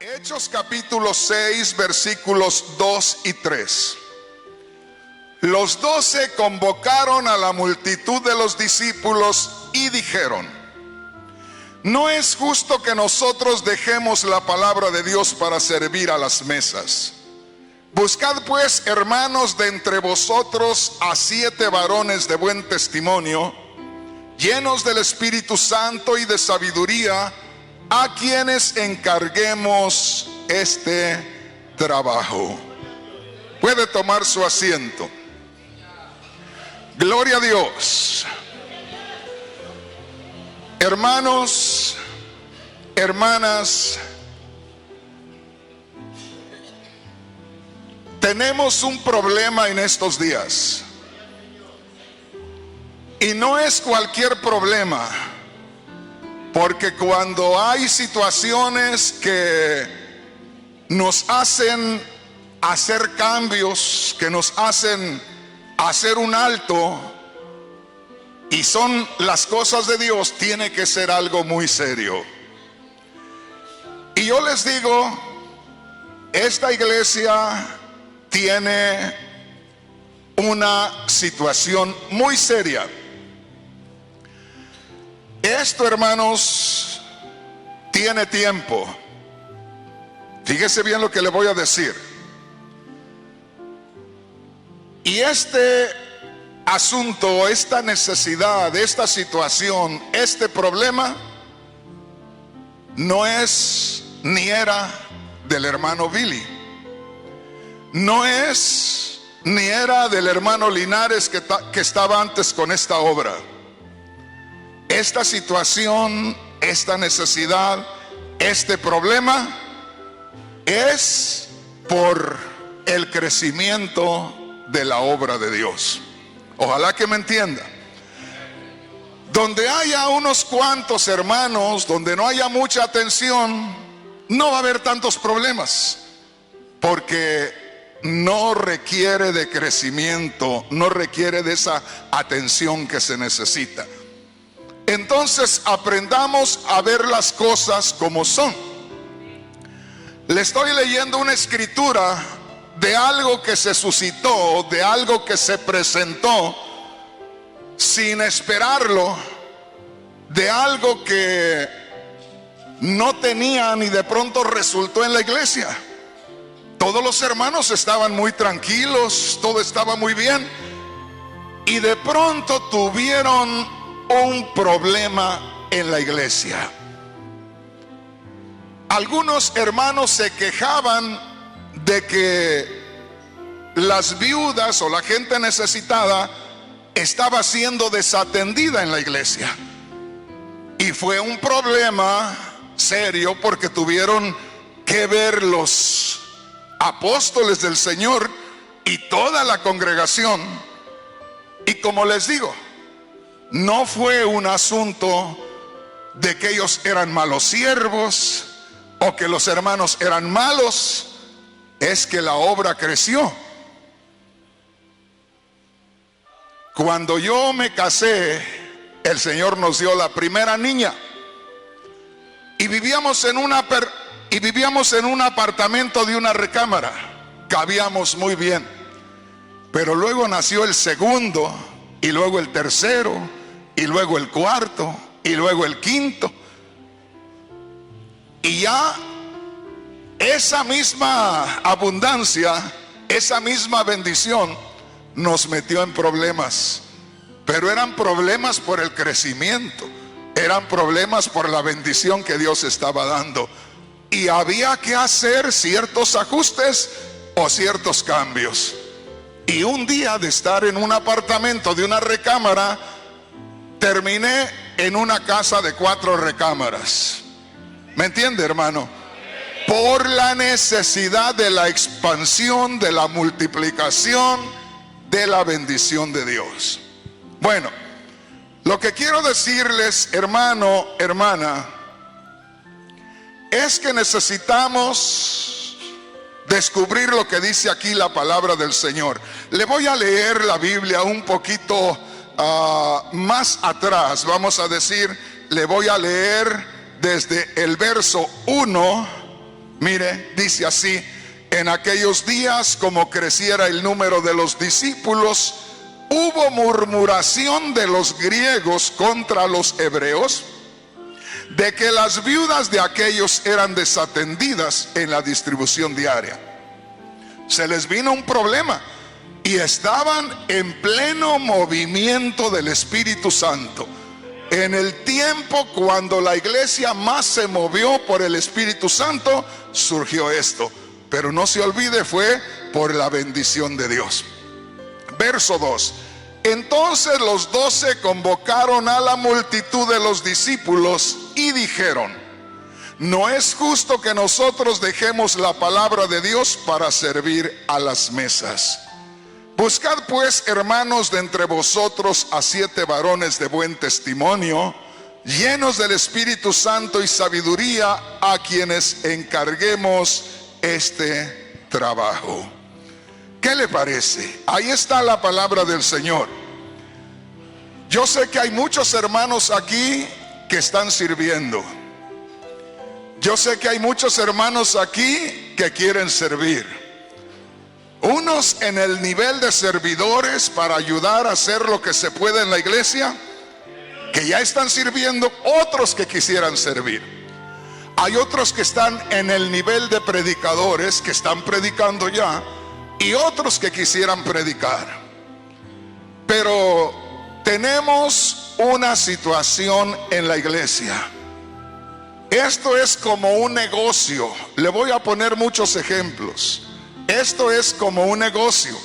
Hechos capítulo 6 versículos 2 y 3. Los 12 convocaron a la multitud de los discípulos y dijeron: no es justo que nosotros dejemos la palabra de Dios para servir a las mesas. Buscad pues, hermanos, de entre vosotros a 7 varones de buen testimonio, llenos del Espíritu Santo y de sabiduría, a quienes encarguemos este trabajo. Puede tomar su asiento. Gloria a Dios. Hermanos, hermanas, tenemos un problema en estos días. Y no es cualquier problema. Porque cuando hay situaciones que nos hacen hacer cambios, que nos hacen hacer un alto, y son las cosas de Dios, tiene que ser algo muy serio. Y yo les digo, esta iglesia tiene una situación muy seria. Esto, hermanos, tiene tiempo. Fíjese bien lo que le voy a decir. Y este asunto, esta necesidad, esta situación, este problema, no es ni era del hermano Billy, no es ni era del hermano Linares que estaba antes con esta obra. Esta situación, esta necesidad, este problema es por el crecimiento de la obra de Dios. Ojalá que me entienda. Donde haya unos cuantos hermanos, donde no haya mucha atención, no va a haber tantos problemas, porque no requiere de crecimiento, no requiere de esa atención que se necesita. Entonces aprendamos a ver las cosas como son. Le estoy leyendo una escritura de algo que se suscitó, de algo que se presentó sin esperarlo, de algo que no tenían y de pronto resultó en la iglesia. Todos los hermanos estaban muy tranquilos, todo estaba muy bien, y de pronto tuvieron un problema en la iglesia. Algunos hermanos se quejaban de que las viudas o la gente necesitada estaba siendo desatendida en la iglesia. Y fue un problema serio, porque tuvieron que ver los apóstoles del Señor y toda la congregación. Y como les digo, no fue un asunto de que ellos eran malos siervos o que los hermanos eran malos. Es que la obra creció. Cuando yo me casé, el Señor nos dio la primera niña, y vivíamos en un apartamento de una recámara. Cabíamos muy bien. Pero luego nació el segundo, y luego el tercero, y luego el cuarto, y luego el quinto. Y ya esa misma abundancia, esa misma bendición nos metió en problemas. Pero eran problemas por el crecimiento, eran problemas por la bendición que Dios estaba dando. Y había que hacer ciertos ajustes o ciertos cambios. Y un día de estar en un apartamento de una recámara, terminé en una casa de 4 recámaras. ¿Me entiende, hermano? Por la necesidad de la expansión, de la multiplicación, de la bendición de Dios. Bueno, lo que quiero decirles, hermano, hermana, es que necesitamos descubrir lo que dice aquí la palabra del Señor. Le voy a leer la Biblia un poquito más atrás. Vamos a decir, le voy a leer desde el verso 1 Mire, dice así: en aquellos días, como creciera el número de los discípulos, hubo murmuración de los griegos contra los hebreos, de que las viudas de aquellos eran desatendidas en la distribución diaria. Se les vino un problema y estaban en pleno movimiento del Espíritu Santo. En el tiempo cuando la iglesia más se movió por el Espíritu Santo, surgió esto. Pero no se olvide, fue por la bendición de Dios. Verso 2. Entonces los 12 convocaron a la multitud de los discípulos y dijeron: no es justo que nosotros dejemos la palabra de Dios para servir a las mesas. Buscad pues, hermanos, de entre vosotros a 7 varones de buen testimonio, llenos del Espíritu Santo y sabiduría, a quienes encarguemos este trabajo. ¿Qué le parece? Ahí está la palabra del Señor. Yo sé que hay muchos hermanos aquí que están sirviendo. Yo sé que hay muchos hermanos aquí que quieren servir. Unos en el nivel de servidores para ayudar a hacer lo que se puede en la iglesia, que ya están sirviendo, otros que quisieran servir. Hay otros que están en el nivel de predicadores, que están predicando ya, y otros que quisieran predicar. Pero tenemos una situación en la iglesia. Esto es como un negocio. Le voy a poner muchos ejemplos. Esto es como un negocio.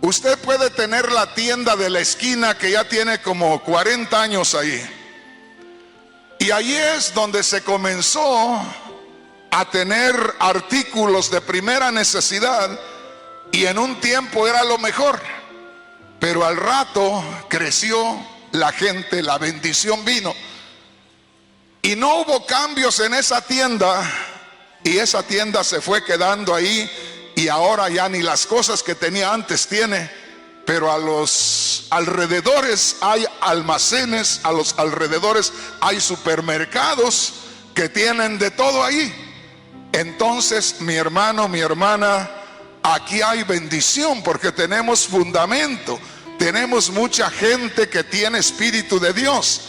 Usted puede tener la tienda de la esquina que ya tiene como 40 años ahí. Y ahí es donde se comenzó a tener artículos de primera necesidad, y en un tiempo era lo mejor. Pero al rato creció la gente, la bendición vino, y no hubo cambios en esa tienda, y esa tienda se fue quedando ahí, y ahora ya ni las cosas que tenía antes tiene. Pero a los alrededores hay almacenes, a los alrededores hay supermercados que tienen de todo ahí. Entonces, mi hermano, mi hermana, aquí hay bendición porque tenemos fundamento. Tenemos mucha gente que tiene Espíritu de Dios.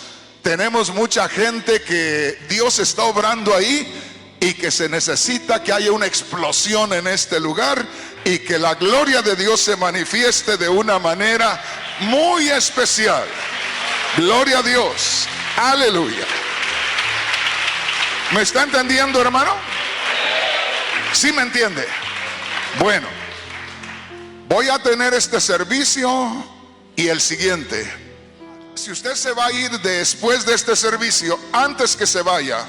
Tenemos mucha gente que Dios está obrando ahí, y que se necesita que haya una explosión en este lugar y que la gloria de Dios se manifieste de una manera muy especial. Gloria a Dios. Aleluya. ¿Me está entendiendo, hermano? ¿Sí me entiende? Bueno, voy a tener este servicio y el siguiente. Si usted se va a ir después de este servicio, antes que se vaya,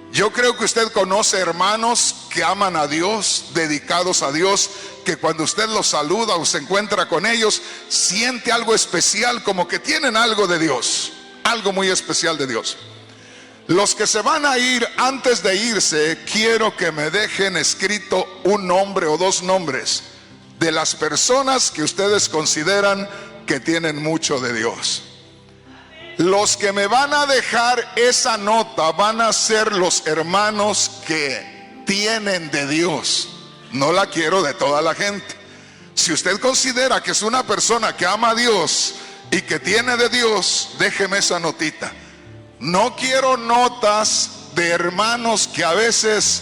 yo creo que usted conoce hermanos que aman a Dios, dedicados a Dios, que cuando usted los saluda o se encuentra con ellos, siente algo especial, como que tienen algo de Dios, algo muy especial de Dios. Los que se van a ir, antes de irse, quiero que me dejen escrito un nombre o 2 nombres de las personas que ustedes consideran que tienen mucho de Dios. Los que me van a dejar esa nota van a ser los hermanos que tienen de Dios. No la quiero de toda la gente. Si usted considera que es una persona que ama a Dios y que tiene de Dios, déjeme esa notita. No quiero notas de hermanos que a veces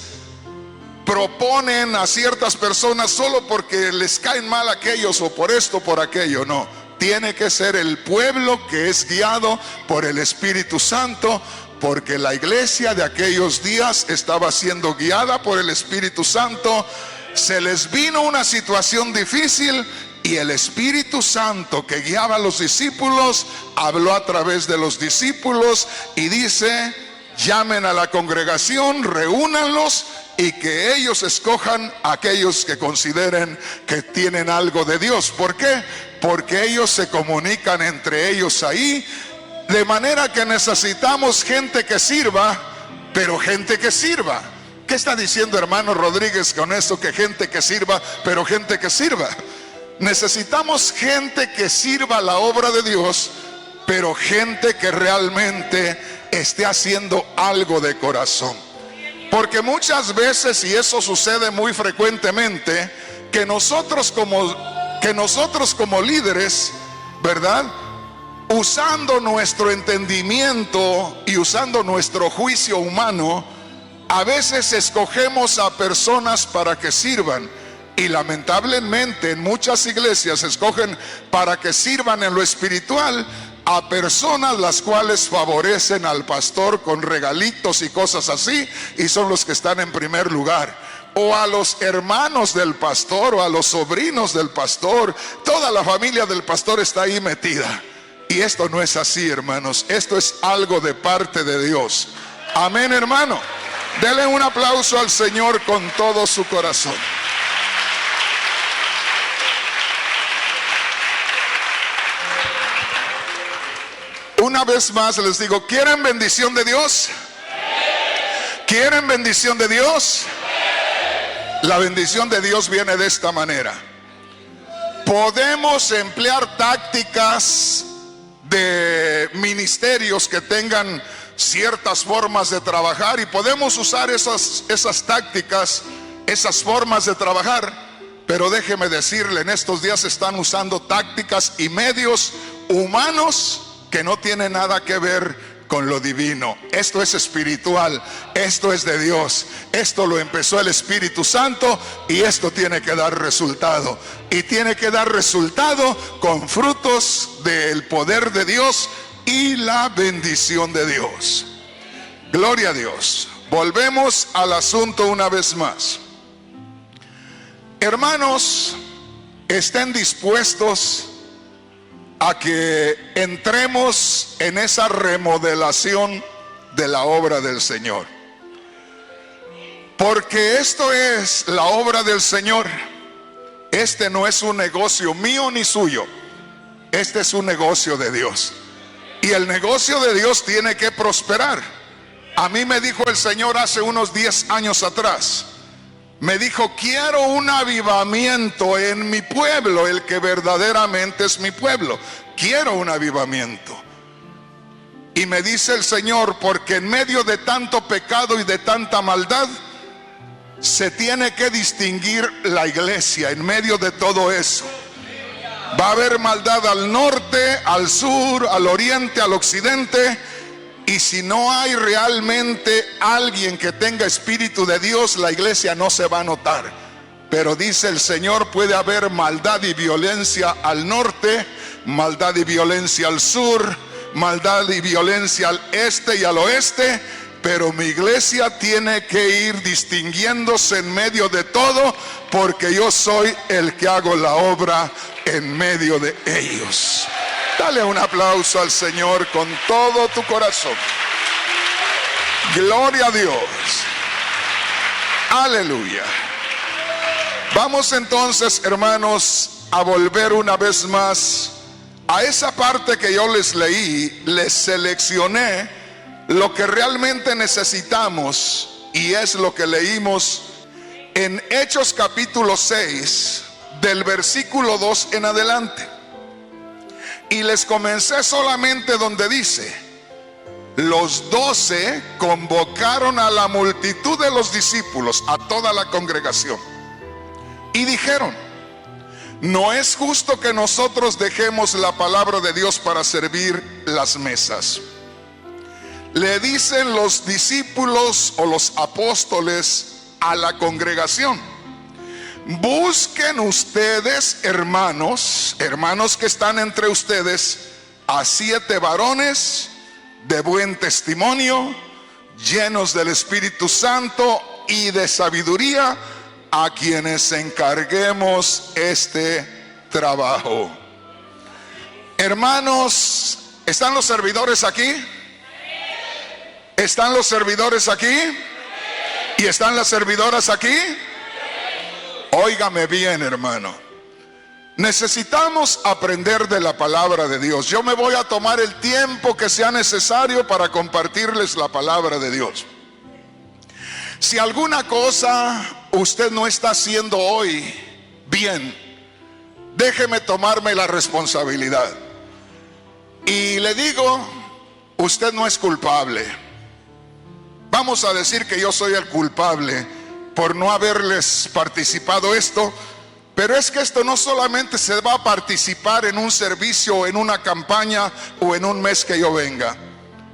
proponen a ciertas personas solo porque les caen mal aquellos, o por esto o por aquello. No. Tiene que ser el pueblo que es guiado por el Espíritu Santo, porque la iglesia de aquellos días estaba siendo guiada por el Espíritu Santo. Se les vino una situación difícil y el Espíritu Santo que guiaba a los discípulos habló a través de los discípulos y dice: llamen a la congregación, reúnanlos, y que ellos escojan a aquellos que consideren que tienen algo de Dios. ¿Por qué? Porque ellos se comunican entre ellos ahí, de manera que necesitamos gente que sirva, pero gente que sirva. ¿Qué está diciendo, hermano Rodríguez, con eso, que gente que sirva, pero gente que sirva? Necesitamos gente que sirva la obra de Dios, pero gente que realmente esté haciendo algo de corazón. Porque muchas veces, y eso sucede muy frecuentemente, que nosotros como líderes, ¿verdad?, usando nuestro entendimiento y usando nuestro juicio humano, a veces escogemos a personas para que sirvan. Y lamentablemente en muchas iglesias escogen para que sirvan en lo espiritual a personas las cuales favorecen al pastor con regalitos y cosas así, y son los que están en primer lugar. O a los hermanos del pastor, o a los sobrinos del pastor. Toda la familia del pastor está ahí metida. Y esto no es así, hermanos. Esto es algo de parte de Dios. Amén, hermano. Denle un aplauso al Señor con todo su corazón. Una vez más les digo, ¿quieren bendición de Dios? ¿Quieren bendición de Dios? La bendición de Dios viene de esta manera. Podemos emplear tácticas de ministerios que tengan ciertas formas de trabajar, y podemos usar esas tácticas, esas formas de trabajar, pero déjeme decirle, en estos días están usando tácticas y medios humanos que no tienen nada que ver con lo divino. Esto es espiritual, esto es de Dios, esto lo empezó el Espíritu Santo, y esto tiene que dar resultado, y tiene que dar resultado con frutos del poder de Dios y la bendición de Dios. Gloria a Dios. Volvemos al asunto una vez más. Hermanos, estén dispuestos a que entremos en esa remodelación de la obra del Señor, porque esto es la obra del Señor. Este no es un negocio mío ni suyo, este es un negocio de Dios, y el negocio de Dios tiene que prosperar. A mí me dijo el Señor hace unos 10 años atrás, me dijo, quiero un avivamiento en mi pueblo, el que verdaderamente es mi pueblo. Quiero un avivamiento. Y me dice el Señor, porque en medio de tanto pecado y de tanta maldad, se tiene que distinguir la iglesia en medio de todo eso. Va a haber maldad al norte, al sur, al oriente, al occidente. Y si no hay realmente alguien que tenga espíritu de Dios, la iglesia no se va a notar. Pero dice el Señor, puede haber maldad y violencia al norte, maldad y violencia al sur, maldad y violencia al este y al oeste, pero mi iglesia tiene que ir distinguiéndose en medio de todo, porque yo soy el que hago la obra en medio de ellos. Dale un aplauso al Señor con todo tu corazón. Gloria a Dios. Aleluya. Vamos entonces, hermanos, a volver una vez más a esa parte que yo les leí. Les seleccioné lo que realmente necesitamos, y es lo que leímos en Hechos capítulo 6, del versículo 2 en adelante. Y les comencé solamente donde dice: los 12 convocaron a la multitud de los discípulos, a toda la congregación, y dijeron: no es justo que nosotros dejemos la palabra de Dios para servir las mesas. Le dicen los discípulos o los apóstoles a la congregación: busquen ustedes, hermanos que están entre ustedes, a 7 varones de buen testimonio, llenos del Espíritu Santo y de sabiduría, a quienes encarguemos este trabajo. Hermanos, ¿están los servidores aquí? ¿Están los servidores aquí? ¿Y están las servidoras aquí? Óigame bien, hermano. Necesitamos aprender de la palabra de Dios. Yo me voy a tomar el tiempo que sea necesario para compartirles la palabra de Dios. Si alguna cosa usted no está haciendo hoy bien, déjeme tomarme la responsabilidad. Y le digo, usted no es culpable. vamos a decir que yo soy el culpable por no haberles participado esto, pero es que esto no solamente se va a participar en un servicio o en una campaña o en un mes que yo venga.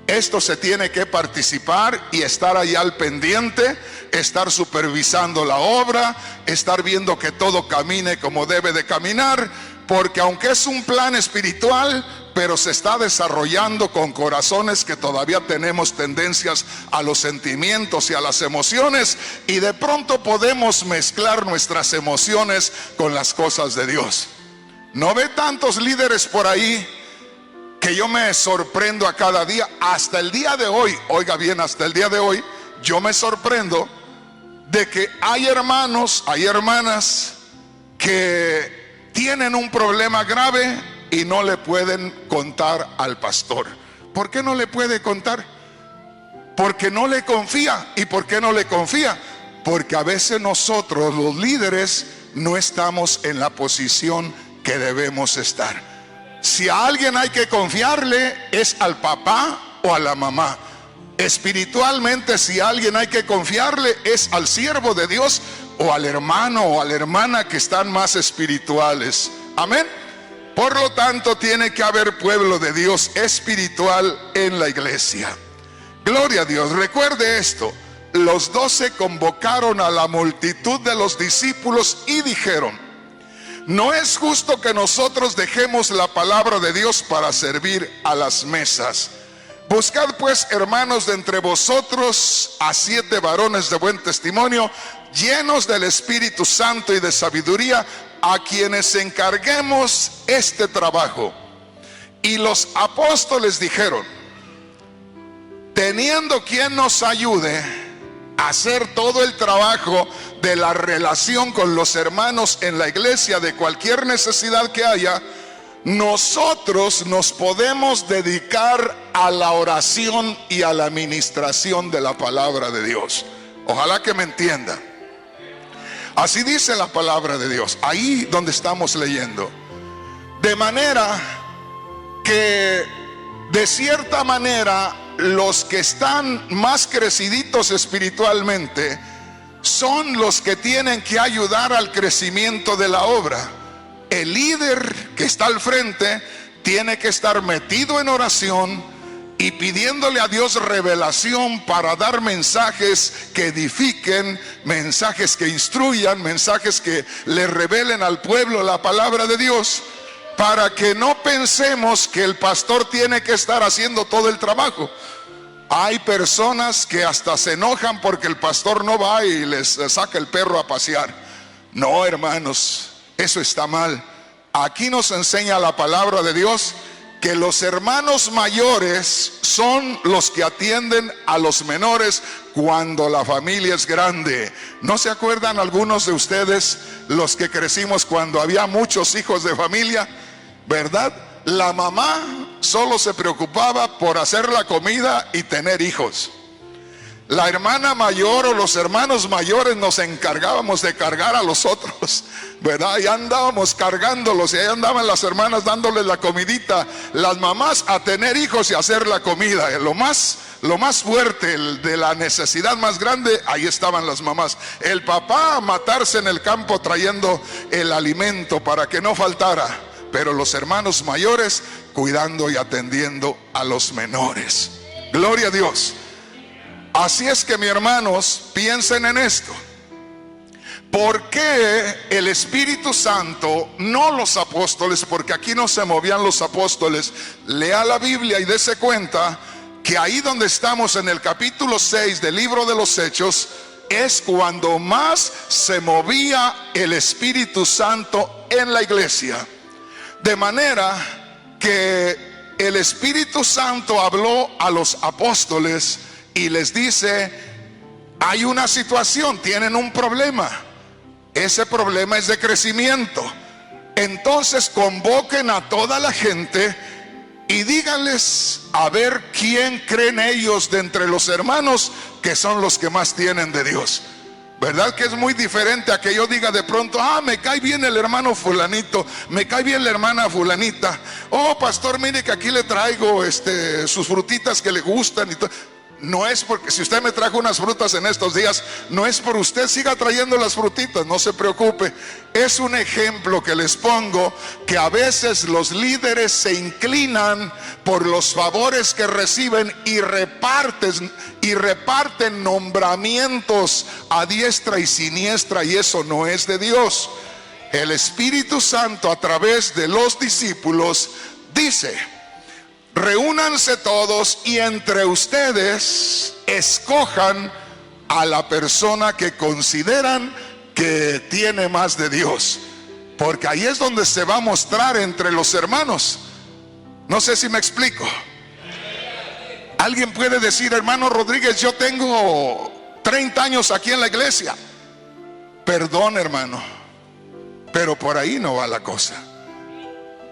Esto se tiene que participar y estar ahí al pendiente, estar supervisando la obra, estar viendo que todo camine como debe de caminar, porque aunque es un plan espiritual, pero se está desarrollando con corazones que todavía tenemos tendencias a los sentimientos y a las emociones, y de pronto podemos mezclar nuestras emociones con las cosas de Dios. ¿No ve tantos líderes por ahí que yo me sorprendo a cada día? Hasta el día de hoy, oiga bien, hasta el día de hoy yo me sorprendo de que hay hermanos, hay hermanas que tienen un problema grave y no le pueden contar al pastor. ¿Por qué no le puede contar? Porque no le confía. ¿Y por qué no le confía? Porque a veces nosotros, los líderes, no estamos en la posición que debemos estar. Si a alguien hay que confiarle, es al papá o a la mamá. Espiritualmente, si a alguien hay que confiarle, es al siervo de Dios o al hermano o a la hermana que están más espirituales. Amén. Por lo tanto, tiene que haber pueblo de Dios espiritual en la iglesia. Gloria a Dios. Recuerde esto: los 12 convocaron a la multitud de los discípulos y dijeron: no es justo que nosotros dejemos la palabra de Dios para servir a las mesas. Buscad pues, hermanos, de entre vosotros a 7 varones de buen testimonio, llenos del Espíritu Santo y de sabiduría, a quienes encarguemos este trabajo. Y los apóstoles dijeron: teniendo quien nos ayude a hacer todo el trabajo de la relación con los hermanos en la iglesia, de cualquier necesidad que haya, nosotros nos podemos dedicar a la oración y a la administración de la palabra de Dios. Ojalá que me entienda. Así dice la palabra de Dios, ahí donde estamos leyendo. De manera que, de cierta manera, los que están más creciditos espiritualmente son los que tienen que ayudar al crecimiento de la obra. El líder que está al frente tiene que estar metido en oración y pidiéndole a Dios revelación para dar mensajes que edifiquen, mensajes que instruyan, mensajes que le revelen al pueblo la palabra de Dios, para que no pensemos que el pastor tiene que estar haciendo todo el trabajo. Hay personas que hasta se enojan porque el pastor no va y les saca el perro a pasear. No, hermanos, eso está mal. Aquí nos enseña la palabra de Dios que los hermanos mayores son los que atienden a los menores cuando la familia es grande. ¿No se acuerdan algunos de ustedes, los que crecimos cuando había muchos hijos de familia? ¿Verdad? La mamá solo se preocupaba por hacer la comida y tener hijos. La hermana mayor o los hermanos mayores nos encargábamos de cargar a los otros, ¿verdad? Y andábamos cargándolos, y ahí andaban las hermanas dándoles la comidita, las mamás a tener hijos y a hacer la comida. Lo más fuerte, de la necesidad más grande, ahí estaban las mamás. El papá a matarse en el campo trayendo el alimento para que no faltara, pero los hermanos mayores cuidando y atendiendo a los menores. Gloria a Dios. Así es que, mis hermanos, piensen en esto. ¿Por qué el Espíritu Santo, no los apóstoles? Porque aquí no se movían los apóstoles. Lea la Biblia y dése cuenta que ahí donde estamos, en el capítulo 6 del libro de los Hechos, es cuando más se movía el Espíritu Santo en la iglesia. De manera que el Espíritu Santo habló a los apóstoles y les dice: hay una situación, tienen un problema. Ese problema es de crecimiento. Entonces convoquen a toda la gente y díganles a ver quién creen ellos de entre los hermanos que son los que más tienen de Dios. ¿Verdad que es muy diferente a que yo diga de pronto: me cae bien el hermano fulanito, me cae bien la hermana fulanita, oh pastor, mire que aquí le traigo sus frutitas que le gustan y todo? No es porque si usted me trajo unas frutas en estos días, no es por usted, siga trayendo las frutitas, no se preocupe. Es un ejemplo que les pongo, que a veces los líderes se inclinan por los favores que reciben y reparten nombramientos a diestra y siniestra, y eso no es de Dios. El Espíritu Santo, a través de los discípulos, dice: reúnanse todos y entre ustedes escojan a la persona que consideran que tiene más de Dios, porque ahí es donde se va a mostrar entre los hermanos. No sé si me explico. Alguien puede decir: hermano Rodríguez, yo tengo 30 años aquí en la iglesia. Perdón, hermano, pero por ahí no va la cosa.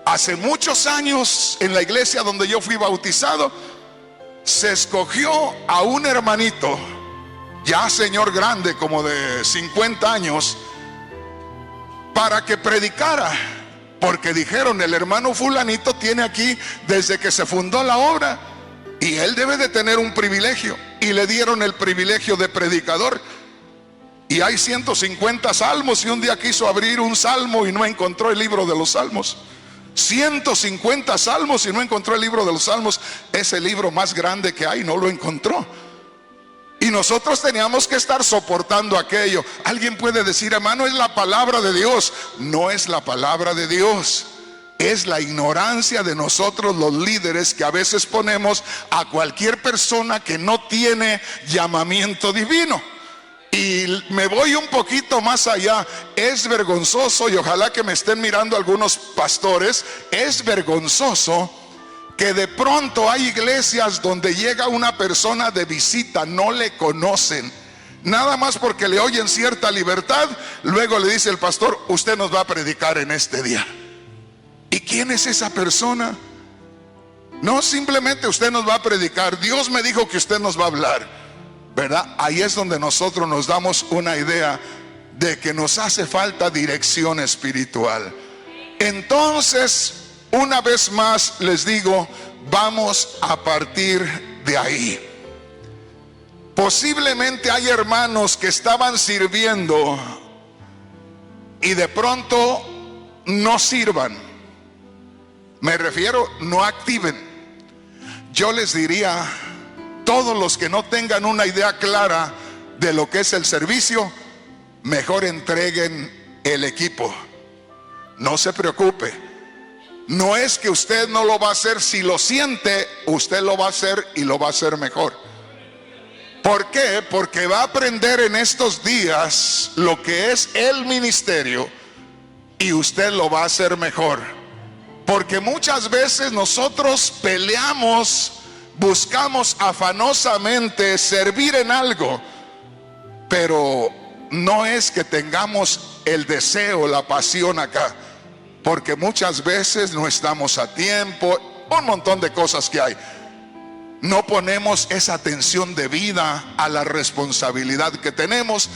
Hace muchos años, en la iglesia donde yo fui bautizado, se escogió a un hermanito, ya señor grande, como de 50 años, para que predicara, porque dijeron: el hermano fulanito tiene aquí desde que se fundó la obra y él debe de tener un privilegio, y le dieron el privilegio de predicador. Y hay 150 salmos, y un día quiso abrir un salmo y no encontró el libro de los salmos. 150 salmos y no encontró el libro de los salmos. Es el libro más grande que hay, no lo encontró. Y nosotros teníamos que estar soportando aquello. Alguien puede decir: hermano, es la palabra de Dios. No es la palabra de Dios, es la ignorancia de nosotros los líderes, que a veces ponemos a cualquier persona que no tiene llamamiento divino. Y me voy un poquito más allá. Es vergonzoso, y ojalá que me estén mirando algunos pastores, es vergonzoso que de pronto hay iglesias donde llega una persona de visita, no le conocen, nada más porque le oyen cierta libertad, luego le dice el pastor: usted nos va a predicar en este día. ¿Y quién es esa persona? No, simplemente usted nos va a predicar, Dios me dijo que usted nos va a hablar, ¿verdad? Ahí es donde nosotros nos damos una idea de que nos hace falta dirección espiritual. Entonces, una vez más les digo, vamos a partir de ahí. Posiblemente hay hermanos que estaban sirviendo y de pronto no sirvan. Me refiero, no activen. Yo les diría: todos los que no tengan una idea clara de lo que es el servicio, mejor entreguen el equipo. No se preocupe. No es que usted no lo va a hacer, si lo siente, usted lo va a hacer y lo va a hacer mejor. ¿Por qué? Porque va a aprender en estos días lo que es el ministerio y usted lo va a hacer mejor. Porque muchas veces nosotros peleamos, buscamos afanosamente servir en algo, pero no es que tengamos el deseo, la pasión acá, porque muchas veces no estamos a tiempo, un montón de cosas que hay. No ponemos esa atención debida a la responsabilidad que tenemos,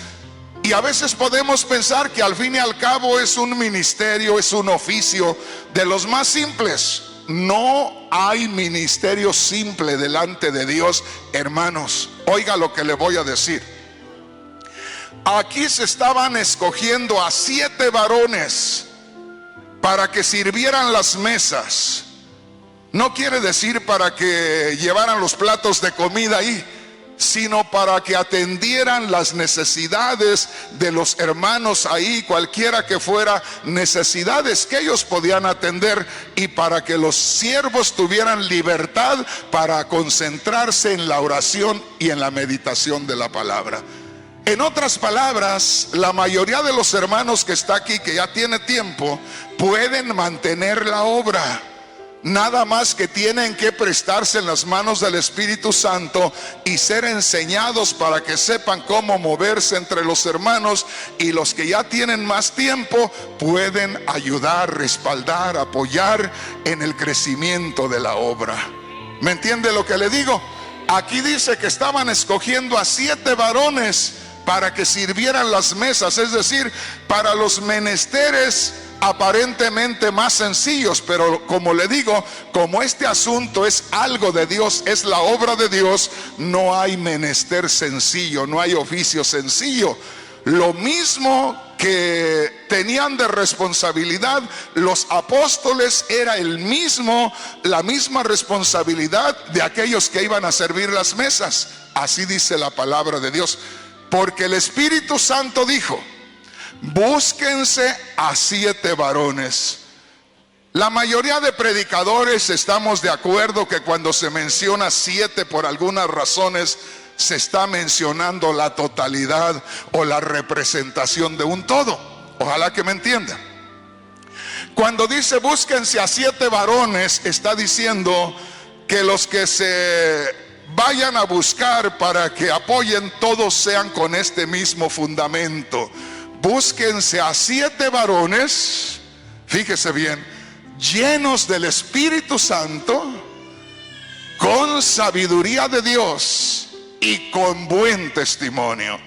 y a veces podemos pensar que al fin y al cabo es un ministerio, es un oficio de los más simples. No hay ministerio simple delante de Dios, hermanos. Oiga lo que le voy a decir. Aquí se estaban escogiendo a 7 varones para que sirvieran las mesas. No quiere decir para que llevaran los platos de comida ahí, sino para que atendieran las necesidades de los hermanos ahí, cualquiera que fuera, necesidades que ellos podían atender, y para que los siervos tuvieran libertad para concentrarse en la oración y en la meditación de la palabra. En otras palabras, la mayoría de los hermanos que está aquí, que ya tiene tiempo, pueden mantener la obra. Nada más que tienen que prestarse en las manos del Espíritu Santo y ser enseñados para que sepan cómo moverse entre los hermanos, y los que ya tienen más tiempo pueden ayudar, respaldar, apoyar en el crecimiento de la obra. ¿Me entiende lo que le digo? Aquí dice que estaban escogiendo a 7 varones para que sirvieran las mesas, es decir, para los menesteres aparentemente más sencillos, pero como le digo, como este asunto es algo de Dios, es la obra de Dios, no hay menester sencillo, no hay oficio sencillo. Lo mismo que tenían de responsabilidad los apóstoles era la misma responsabilidad de aquellos que iban a servir las mesas. Así dice la palabra de Dios, porque el Espíritu Santo dijo: búsquense a 7 varones. La mayoría de predicadores estamos de acuerdo que cuando se menciona 7 por algunas razones, se está mencionando la totalidad o la representación de un todo. Ojalá que me entiendan. Cuando dice búsquense a 7 varones, está diciendo que los que se vayan a buscar para que apoyen, todos sean con este mismo fundamento. Búsquense a 7 varones, fíjese bien, llenos del Espíritu Santo, con sabiduría de Dios y con buen testimonio.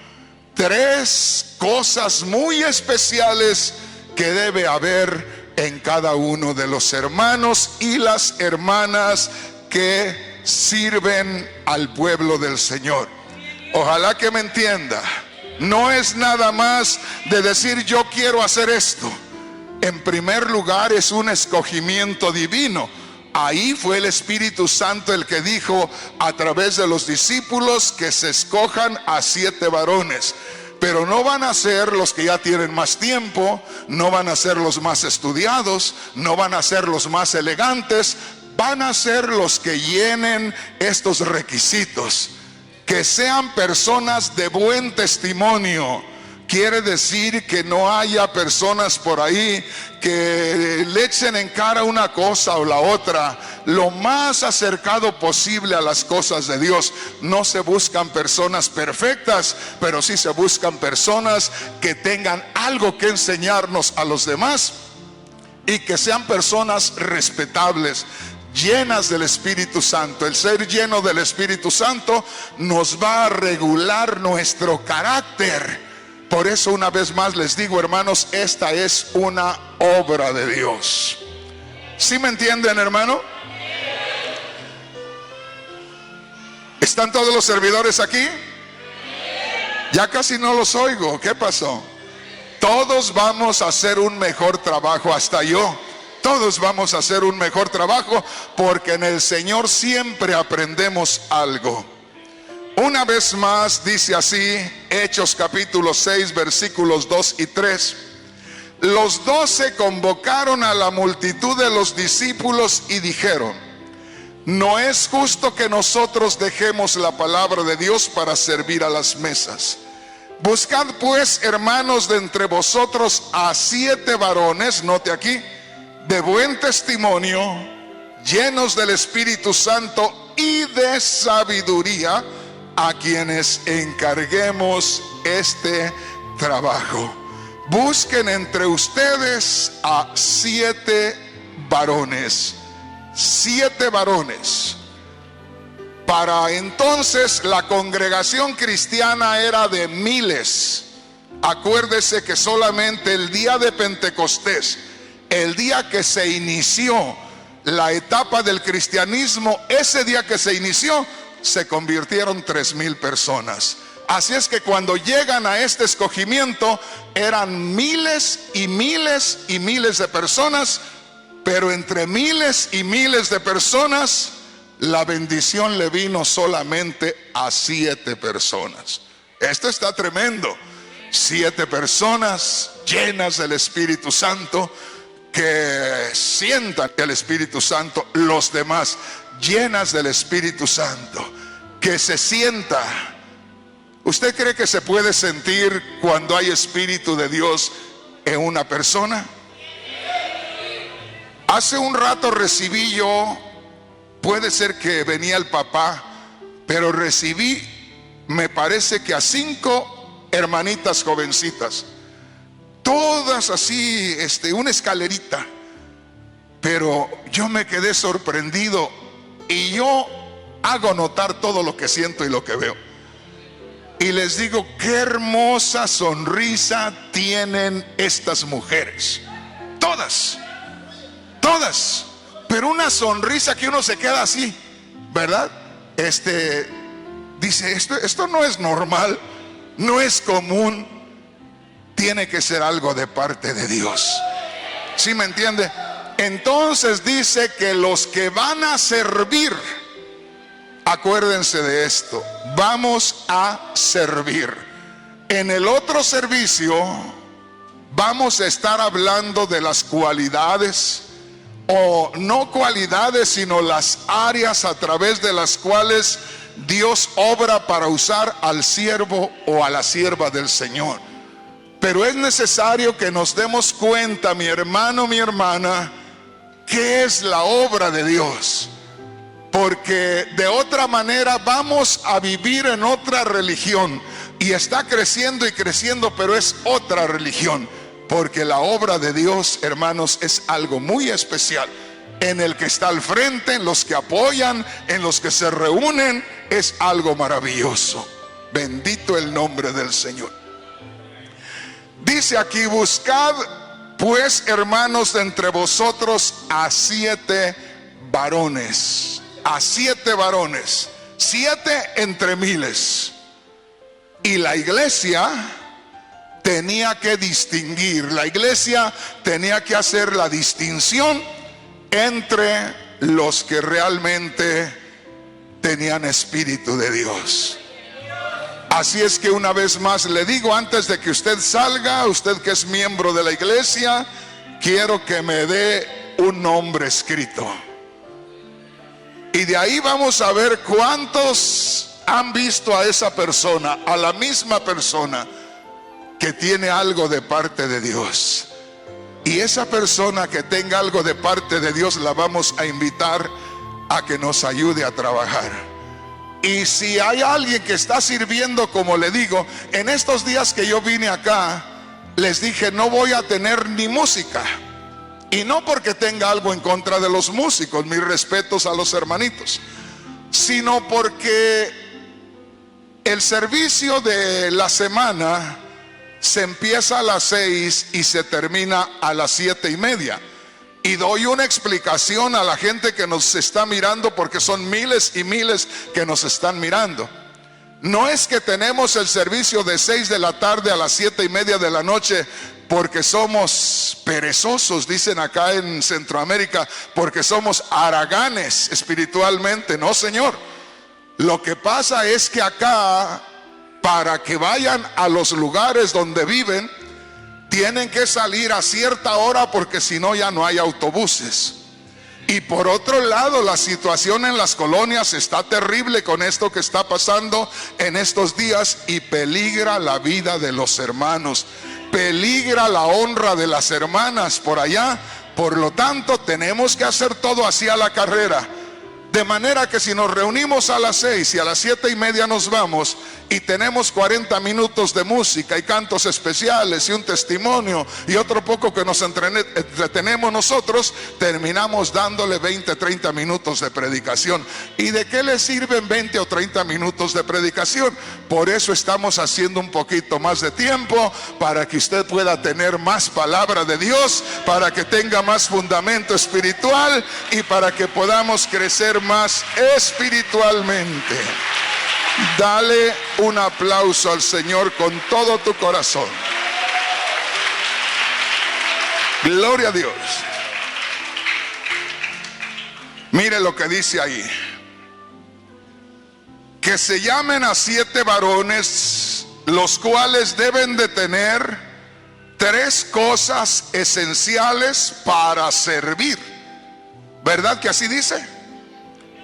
3 cosas muy especiales que debe haber en cada uno de los hermanos y las hermanas que sirven al pueblo del Señor. Ojalá que me entienda. No es nada más de decir yo quiero hacer esto. En primer lugar es un escogimiento divino. Ahí fue el Espíritu Santo el que dijo a través de los discípulos que se escojan a 7 varones. Pero no van a ser los que ya tienen más tiempo, no van a ser los más estudiados, no van a ser los más elegantes, van a ser los que llenen estos requisitos. Que sean personas de buen testimonio. Quiere decir que no haya personas por ahí que le echen en cara una cosa o la otra. Lo más acercado posible a las cosas de Dios. No se buscan personas perfectas, pero sí se buscan personas que tengan algo que enseñarnos a los demás y que sean personas respetables, llenas del Espíritu Santo. El ser lleno del Espíritu Santo nos va a regular nuestro carácter. Por eso una vez más les digo, hermanos, esta es una obra de Dios. ¿Sí me entienden, hermano? ¿Están todos los servidores aquí? Ya casi no los oigo. ¿Qué pasó? Todos vamos a hacer un mejor trabajo, hasta yo. Todos vamos a hacer un mejor trabajo, porque en el Señor siempre aprendemos algo. Una vez más dice así, Hechos capítulo 6 versículos 2 y 3. Los 12 convocaron a la multitud de los discípulos y dijeron: no es justo que nosotros dejemos la palabra de Dios para servir a las mesas. Buscad pues, hermanos, de entre vosotros a 7 varones, note aquí, de buen testimonio, llenos del Espíritu Santo y de sabiduría, a quienes encarguemos este trabajo. Busquen entre ustedes a 7 varones. 7 varones. Para entonces la congregación cristiana era de miles. Acuérdese que solamente el día de Pentecostés, el día que se inició la etapa del cristianismo, ese día que se inició, se convirtieron 3,000 personas. Así es que cuando llegan a este escogimiento, eran miles y miles y miles de personas. Pero entre miles y miles de personas, la bendición le vino solamente a 7 personas. Esto está tremendo. 7 personas llenas del Espíritu Santo, que sientan el Espíritu Santo. Los demás llenas del Espíritu Santo, que se sienta. ¿Usted cree que se puede sentir cuando hay Espíritu de Dios en una persona? Hace un rato recibí yo, puede ser que venía el papá, pero recibí, me parece que a 5 hermanitas jovencitas, todas así, una escalerita. Pero yo me quedé sorprendido y yo hago notar todo lo que siento y lo que veo. Y les digo, qué hermosa sonrisa tienen estas mujeres. Todas, todas. Pero una sonrisa que uno se queda así, ¿verdad? Dice, esto no es normal, no es común. Tiene que ser algo de parte de Dios. ¿Sí me entiende? Entonces dice que los que van a servir, acuérdense de esto, vamos a servir. En el otro servicio vamos a estar hablando de las cualidades, o no cualidades, sino las áreas a través de las cuales Dios obra para usar al siervo o a la sierva del Señor. Pero es necesario que nos demos cuenta, mi hermano, mi hermana, qué es la obra de Dios. Porque de otra manera vamos a vivir en otra religión. Y está creciendo y creciendo, pero es otra religión. Porque la obra de Dios, hermanos, es algo muy especial. En el que está al frente, en los que apoyan, en los que se reúnen, es algo maravilloso. Bendito el nombre del Señor. Dice aquí, buscad pues, hermanos, de entre vosotros a 7 varones. A 7 varones. 7 entre miles. Y la iglesia tenía que distinguir, la iglesia tenía que hacer la distinción entre los que realmente tenían espíritu de Dios. Así es que una vez más le digo, antes de que usted salga, usted que es miembro de la iglesia, quiero que me dé un nombre escrito. Y de ahí vamos a ver cuántos han visto a esa persona, a la misma persona que tiene algo de parte de Dios. Y esa persona que tenga algo de parte de Dios la vamos a invitar a que nos ayude a trabajar. Y si hay alguien que está sirviendo, como le digo, en estos días que yo vine acá, les dije no voy a tener ni música. Y no porque tenga algo en contra de los músicos, mis respetos a los hermanitos, sino porque el servicio de la semana se empieza a las 6 y se termina a las 7:30. Y doy una explicación a la gente que nos está mirando, porque son miles y miles que nos están mirando. No es que tenemos el servicio de 6 de la tarde a las 7:30 de la noche porque somos perezosos, dicen acá en Centroamérica, porque somos haraganes espiritualmente. No, señor. Lo que pasa es que acá, para que vayan a los lugares donde viven, tienen que salir a cierta hora, porque si no ya no hay autobuses. Y por otro lado, la situación en las colonias está terrible con esto que está pasando en estos días, y peligra la vida de los hermanos, peligra la honra de las hermanas por allá. Por lo tanto, tenemos que hacer todo así a la carrera. De manera que si nos reunimos a las 6 y a las 7:30 nos vamos, y tenemos 40 minutos de música y cantos especiales y un testimonio y otro poco que nos entretenemos nosotros, terminamos dándole 20, 30 minutos de predicación. ¿Y de qué le sirven 20 o 30 minutos de predicación? Por eso estamos haciendo un poquito más de tiempo, para que usted pueda tener más palabra de Dios, para que tenga más fundamento espiritual y para que podamos crecer más espiritualmente. Dale un aplauso al Señor con todo tu corazón. Gloria a Dios. Mire lo que dice ahí: que se llamen a 7 varones, los cuales deben de tener 3 cosas esenciales para servir. ¿Verdad que así dice?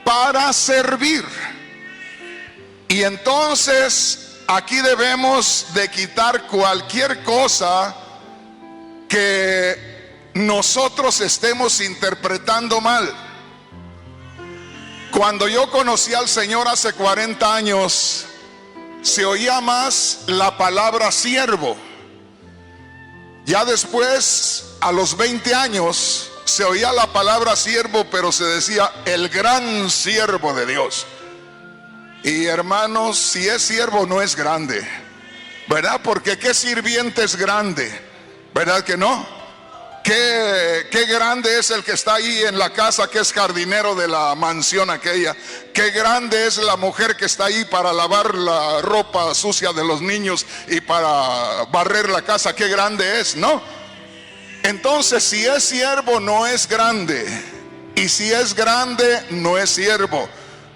Para servir. Y entonces aquí debemos de quitar cualquier cosa que nosotros estemos interpretando mal. Cuando yo conocí al Señor hace 40 años, se oía más la palabra siervo. Ya después, a los 20 años, se oía la palabra siervo, pero se decía el gran siervo de Dios. Y hermanos, si es siervo no es grande, ¿verdad? Porque ¿qué sirviente es grande? ¿Verdad que no? Qué grande es el que está ahí en la casa, que es jardinero de la mansión aquella. Qué grande es la mujer que está ahí para lavar la ropa sucia de los niños y para barrer la casa. Qué grande es, ¿no? Entonces, si es siervo, no es grande. Y si es grande, no es siervo.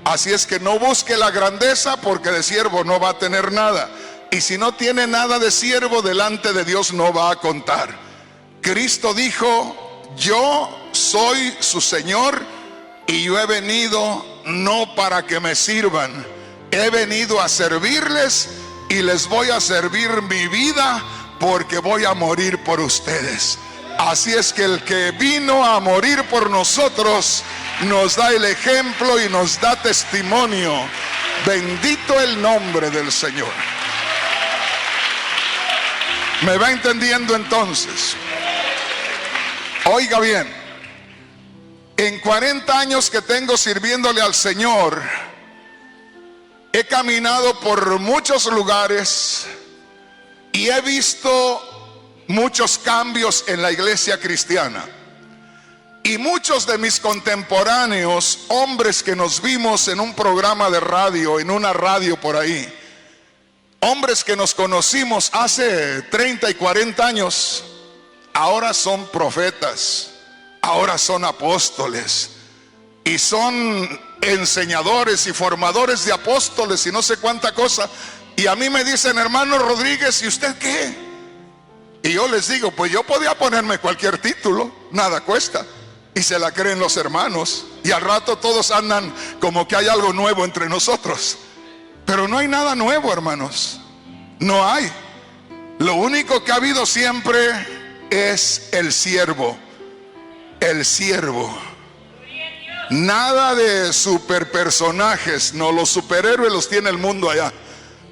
Así es que no busque la grandeza, porque de siervo no va a tener nada. Y si no tiene nada de siervo, delante de Dios no va a contar. Cristo dijo: yo soy su Señor y yo he venido no para que me sirvan, he venido a servirles y les voy a servir mi vida, porque voy a morir por ustedes. Así es que el que vino a morir por nosotros nos da el ejemplo y nos da testimonio. Bendito el nombre del Señor. ¿Me va entendiendo entonces? Oiga bien, en 40 años que tengo sirviéndole al Señor, he caminado por muchos lugares y he visto muchos cambios en la iglesia cristiana. Y muchos de mis contemporáneos, hombres que nos vimos en un programa de radio, en una radio por ahí, hombres que nos conocimos hace 30 y 40 años, ahora son profetas, ahora son apóstoles y son enseñadores y formadores de apóstoles y no sé cuánta cosa. Y a mí me dicen: hermano Rodríguez, ¿y usted qué? Y yo les digo: pues yo podía ponerme cualquier título, nada cuesta. Y se la creen los hermanos, y al rato todos andan como que hay algo nuevo entre nosotros. Pero no hay nada nuevo, hermanos, no hay. Lo único que ha habido siempre es el siervo. El siervo. Nada de superpersonajes. No, los superhéroes los tiene el mundo allá.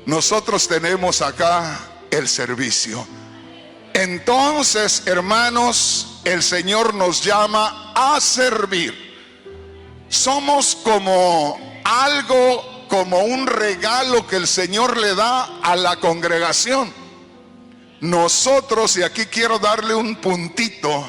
Nosotros tenemos acá el servicio. Entonces, hermanos, el Señor nos llama a servir. Somos como algo, como un regalo que el Señor le da a la congregación. Nosotros, y aquí quiero darle un puntito,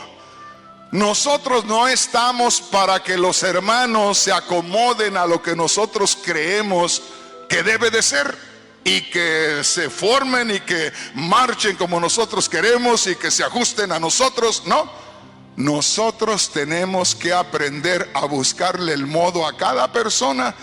nosotros no estamos para que los hermanos se acomoden a lo que nosotros creemos que debe de ser, y que se formen y que marchen como nosotros queremos y que se ajusten a nosotros. No, nosotros tenemos que aprender a buscarle el modo a cada persona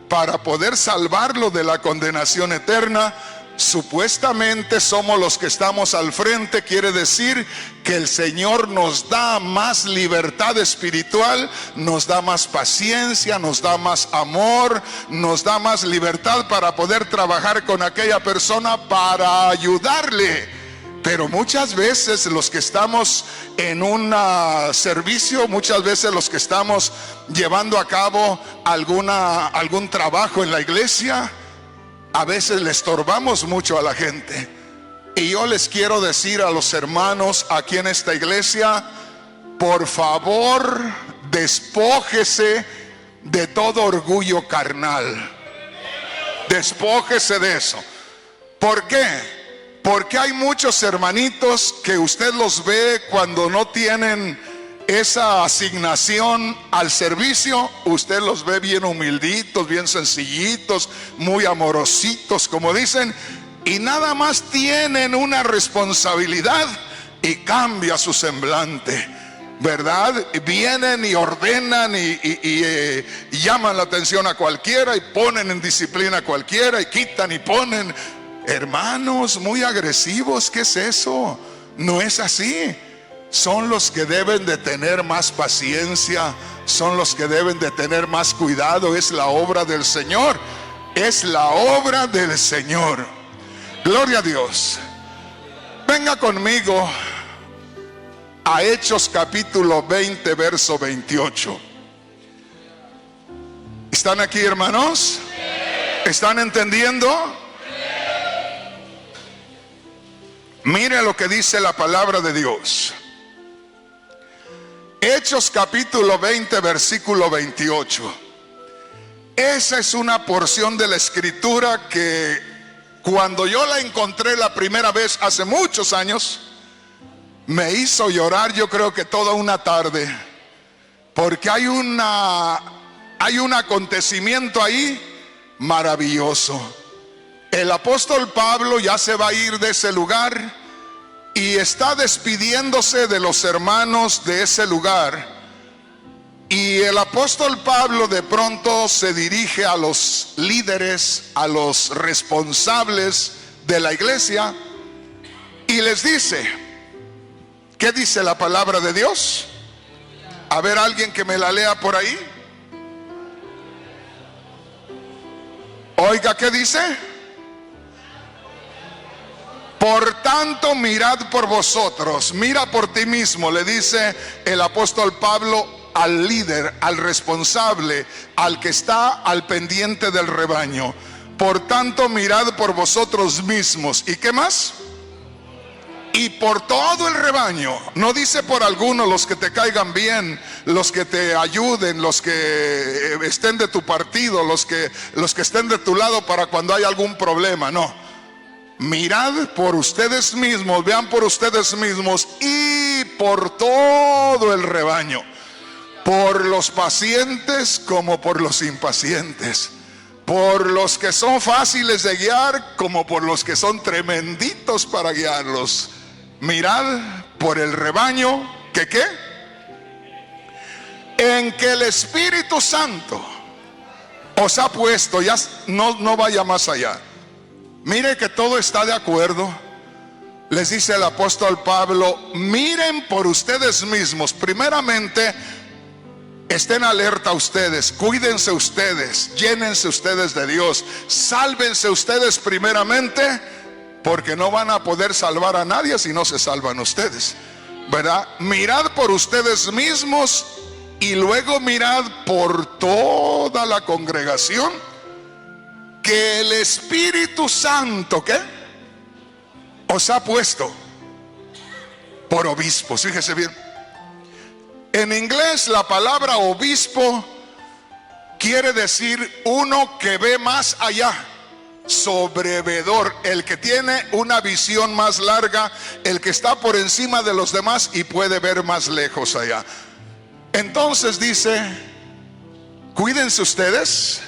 para poder salvarlo de la condenación eterna. Supuestamente somos los que estamos al frente, quiere decir que el Señor nos da más libertad espiritual, nos da más paciencia, nos da más amor, nos da más libertad para poder trabajar con aquella persona, para ayudarle. Pero muchas veces los que estamos en un servicio, muchas veces los que estamos llevando a cabo algún trabajo en la iglesia, a veces le estorbamos mucho a la gente. Y yo les quiero decir a los hermanos aquí en esta iglesia: por favor, despójese de todo orgullo carnal. Despójese de eso. ¿Por qué? Porque hay muchos hermanitos que usted los ve cuando no tienen esa asignación al servicio, usted los ve bien humilditos, bien sencillitos, muy amorositos, como dicen, y nada más tienen una responsabilidad y cambia su semblante, ¿verdad? Vienen y ordenan y llaman la atención a cualquiera y ponen en disciplina a cualquiera y quitan y ponen. Hermanos, muy agresivos, ¿qué es eso? No es así. Son los que deben de tener más paciencia, son los que deben de tener más cuidado. Es la obra del Señor, es la obra del Señor. Gloria a Dios. Venga conmigo a Hechos capítulo 20, verso 28. ¿Están aquí, hermanos? ¿Están entendiendo? Mire lo que dice la palabra de Dios. Hechos capítulo 20, versículo 28. Esa es una porción de la escritura que cuando yo la encontré la primera vez hace muchos años, me hizo llorar, yo creo que toda una tarde, porque hay un acontecimiento ahí maravilloso. El apóstol Pablo ya se va a ir de ese lugar y está despidiéndose de los hermanos de ese lugar. Y el apóstol Pablo de pronto se dirige a los líderes, a los responsables de la iglesia, y les dice, ¿qué dice la palabra de Dios? A ver, alguien que me la lea por ahí. Oiga, ¿qué dice? Por tanto, mirad por vosotros, mira por ti mismo, le dice el apóstol Pablo al líder, al responsable, al que está al pendiente del rebaño. Por tanto, mirad por vosotros mismos. ¿Y qué más? Y por todo el rebaño. No dice por algunos, los que te caigan bien, los que te ayuden, los que estén de tu partido, los que estén de tu lado para cuando hay algún problema. No, mirad por ustedes mismos, vean por ustedes mismos y por todo el rebaño, por los pacientes como por los impacientes, por los que son fáciles de guiar como por los que son tremenditos para guiarlos. Mirad por el rebaño, ¿que qué? En que el Espíritu Santo os ha puesto. Ya no vaya más allá. Mire que todo está de acuerdo. Les dice el apóstol Pablo, miren por ustedes mismos. Primeramente, estén alerta ustedes, cuídense ustedes, llénense ustedes de Dios, sálvense ustedes primeramente, porque no van a poder salvar a nadie si no se salvan ustedes, ¿verdad? Mirad por ustedes mismos y luego mirad por toda la congregación, que el Espíritu Santo, ¿qué? Os ha puesto por obispos. Fíjese bien, en inglés la palabra obispo quiere decir uno que ve más allá, sobrevedor, el que tiene una visión más larga, el que está por encima de los demás y puede ver más lejos allá. Entonces dice, cuídense ustedes.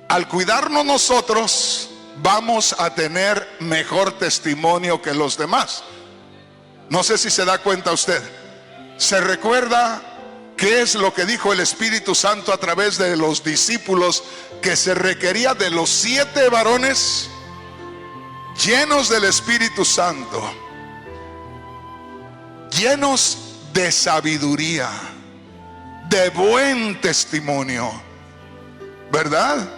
Al cuidarnos nosotros, vamos a tener mejor testimonio que los demás. No sé si se da cuenta usted. ¿Se recuerda qué es lo que dijo el Espíritu Santo a través de los discípulos? Que se requería de los 7 varones llenos del Espíritu Santo, llenos de sabiduría, de buen testimonio, ¿verdad?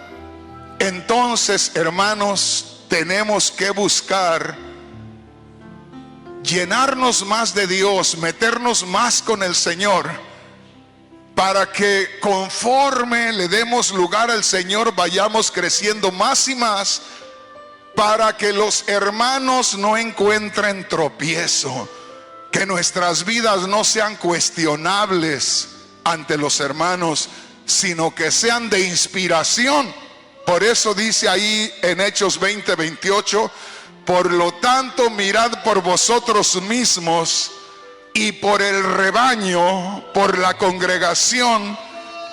Entonces, hermanos, tenemos que buscar llenarnos más de Dios, meternos más con el Señor, para que conforme le demos lugar al Señor vayamos creciendo más y más, para que los hermanos no encuentren tropiezo, que nuestras vidas no sean cuestionables ante los hermanos, sino que sean de inspiración. Por eso dice ahí en Hechos 20:28, por lo tanto mirad por vosotros mismos y por el rebaño, por la congregación,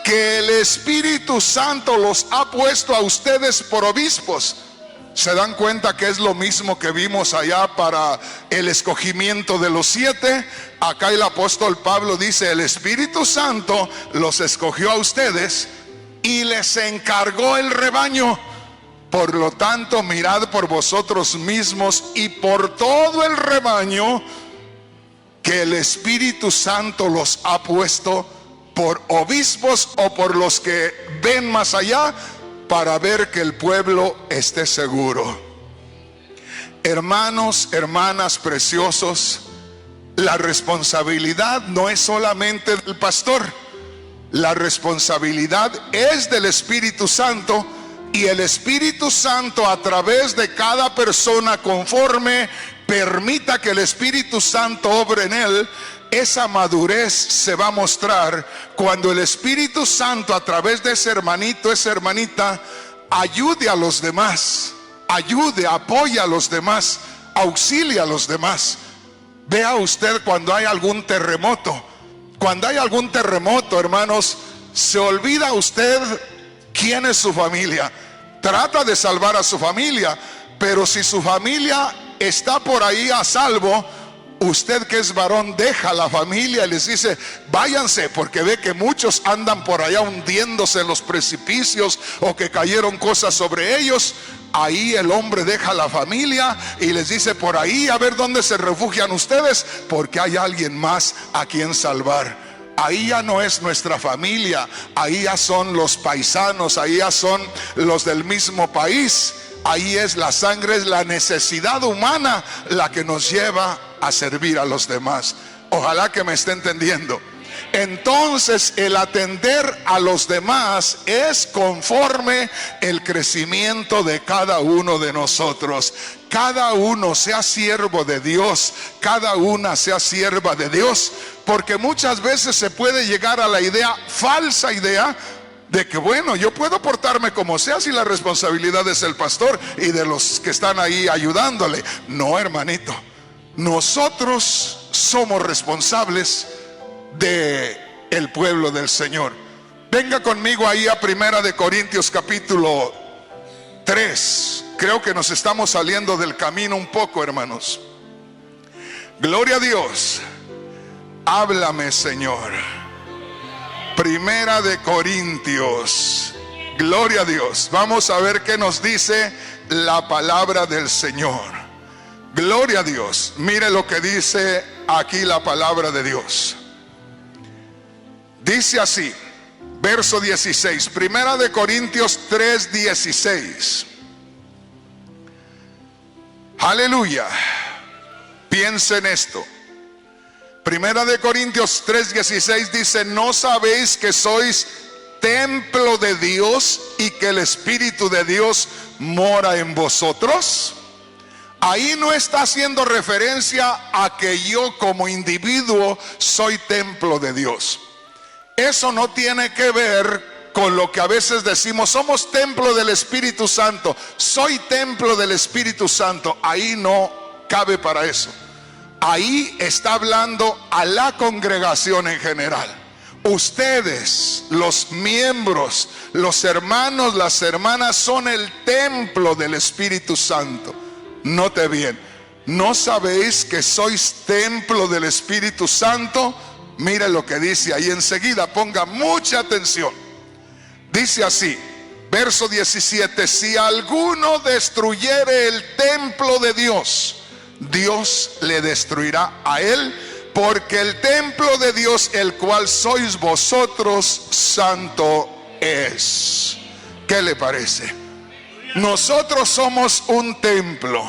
que el Espíritu Santo los ha puesto a ustedes por obispos. ¿Se dan cuenta que es lo mismo que vimos allá para el escogimiento de los 7? Acá el apóstol Pablo dice, el Espíritu Santo los escogió a ustedes y les encargó el rebaño. Por lo tanto, mirad por vosotros mismos y por todo el rebaño, que el Espíritu Santo los ha puesto por obispos o por los que ven más allá, para ver que el pueblo esté seguro. Hermanos, hermanas preciosos, la responsabilidad no es solamente del pastor, la responsabilidad es del Espíritu Santo, y el Espíritu Santo a través de cada persona, conforme permita que el Espíritu Santo obre en él, esa madurez se va a mostrar cuando el Espíritu Santo a través de ese hermanito, esa hermanita, ayude a los demás, ayude, apoya a los demás, auxilia a los demás. Vea usted cuando hay algún terremoto. Cuando hay algún terremoto, hermanos, se olvida usted quién es su familia. Trata de salvar a su familia, pero si su familia está por ahí a salvo, usted que es varón deja a la familia y les dice: váyanse, porque ve que muchos andan por allá hundiéndose en los precipicios o que cayeron cosas sobre ellos. Ahí el hombre deja a la familia y les dice: por ahí a ver dónde se refugian ustedes, porque hay alguien más a quien salvar. Ahí ya no es nuestra familia, ahí ya son los paisanos, ahí ya son los del mismo país. Ahí es la sangre, es la necesidad humana la que nos lleva a servir a los demás. Ojalá que me esté entendiendo. Entonces el atender a los demás es conforme el crecimiento de cada uno de nosotros. Cada uno sea siervo de Dios, cada una sea sierva de Dios, porque muchas veces se puede llegar a la idea, falsa idea, de que bueno, yo puedo portarme como sea si la responsabilidad es el pastor y de los que están ahí ayudándole. No, hermanito, nosotros somos responsables de el pueblo del Señor. Venga conmigo ahí a Primera de Corintios capítulo 3. Creo que nos estamos saliendo del camino un poco, hermanos. Gloria a Dios. Háblame, Señor. Primera de Corintios. Gloria a Dios. Vamos a ver qué nos dice la palabra del Señor. Gloria a Dios. Mire lo que dice aquí la palabra de Dios. Dice así, verso 16, Primera de Corintios 3:16. Aleluya. Piensa en esto. Primera de Corintios 3:16 dice: ¿no sabéis que sois templo de Dios y que el Espíritu de Dios mora en vosotros? Ahí no está haciendo referencia a que yo como individuo soy templo de Dios. Eso no tiene que ver con lo que a veces decimos: somos templo del Espíritu Santo, soy templo del Espíritu Santo. Ahí no cabe para eso. Ahí está hablando a la congregación en general. Ustedes, los miembros, los hermanos, las hermanas, son el templo del Espíritu Santo. Note bien, ¿no sabéis que sois templo del Espíritu Santo? Mire lo que dice ahí enseguida, ponga mucha atención. Dice así, verso 17: si alguno destruyere el templo de Dios, Dios le destruirá a él, porque el templo de Dios, el cual sois vosotros, santo es. ¿Qué le parece? Nosotros somos un templo,